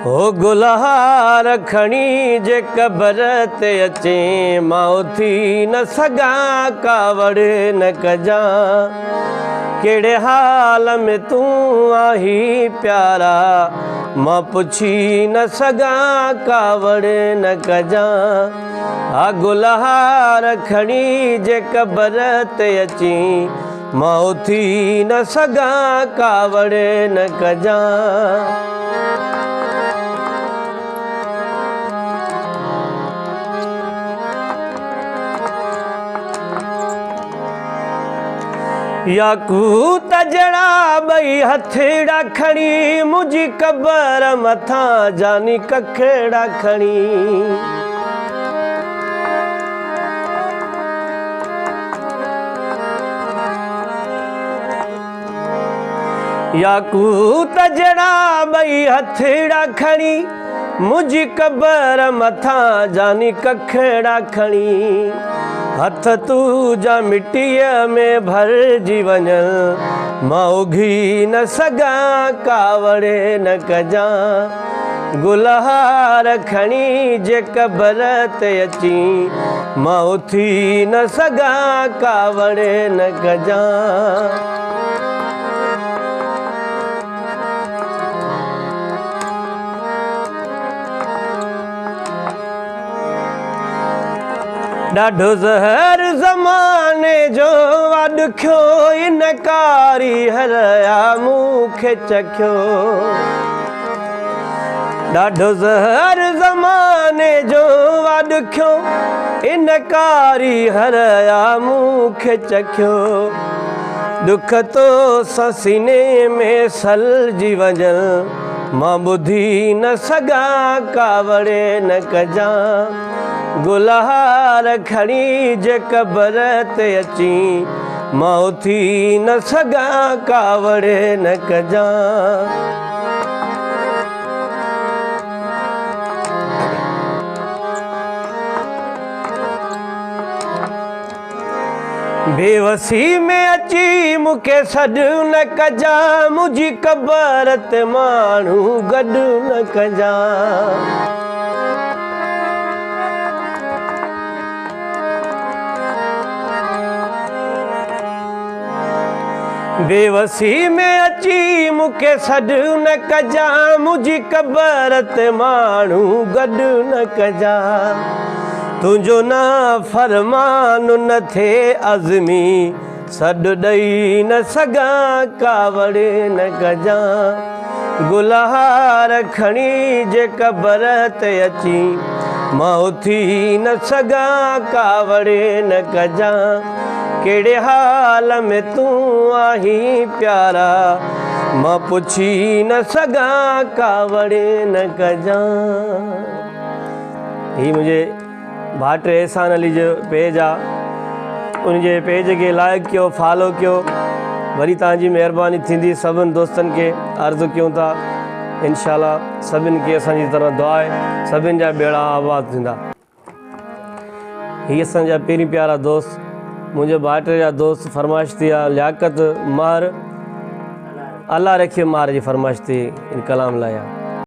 हो गुलहार खणी जे कबर ते अचे मां उथी न सघां कावड़ न कजां। केड़े हाल में तू आही प्यारा मां पुछी न सघां कावड़ न कजां। आ गुलहार खणी जे कबर ते अची मां उथी न सघां कावड़ न कजां। याकूत जड़ा बई हथड़ा खणी मुझी कबर मथा जानी कखेड़ा खणी। याकूत जड़ा बई हथड़ा खणी मुझी कबर मथा जानी कखेड़ा खणी। हथ तूजा मिट्टीअ में भरजी वञ मां उघी न सघां कावड़ न कजां। गुलहार खणी जे कबर ते अची मां उथी न सघां कावड़ न कजां। ॾाढो ज़हर ज़माने जो अॾखियो इन कारी हरया मूंखे चखियो। ॾाढो ज़हर ज़माने जो अॾखियो इन कारी हरया मूंखे चखियो। दुख तो सीने में सलजी वञ मां ॿुधी न सघां कावड़ न कजां। गुलहार खणी जे कबर ते अची मां उथी न सघां कावड़ न कजां। बेवसी में अची मूंखे सॾु न कजां मुंहिंजी कबर ते माण्हू गॾु न कजां। बेवसी में अची मूंखे सॾु न कजां मुंहिंजी कबर ते माण्हू गॾु न कजां। तुंहिंजो ना फरमान न थिए अज़मी सॾु ॾेई न सघां कावड़ न कजां। गुलहार खणी जे कबर ते अची मां उथी न सघां कावड़ न कजां। केड़े हाल में तू आही प्यारा मां पुछी न सघां कावड़ न कजां। ही मुझे भाट एहसान अली जो पेज आहे। उनजे पेज के लाइक कयो, फॉलो कयो। वरी तव्हांजी महिरबानी थींदी। सभिनि दोस्तनि के अर्ज़ु कयूं था इंशाअल्लाह सभिनि खे असांजी तरह दुआ आहे सभिनि जा बेड़ा आबाद थींदा। हीअ असांजा पहिरीं प्यारा दोस्त मुंहिंजे भाइटे जा दोस्त फरमाइश थी आहे लियाकत मार अल्लाह रखे मार जी फरमाइश थी इन कलाम लाइ आहे।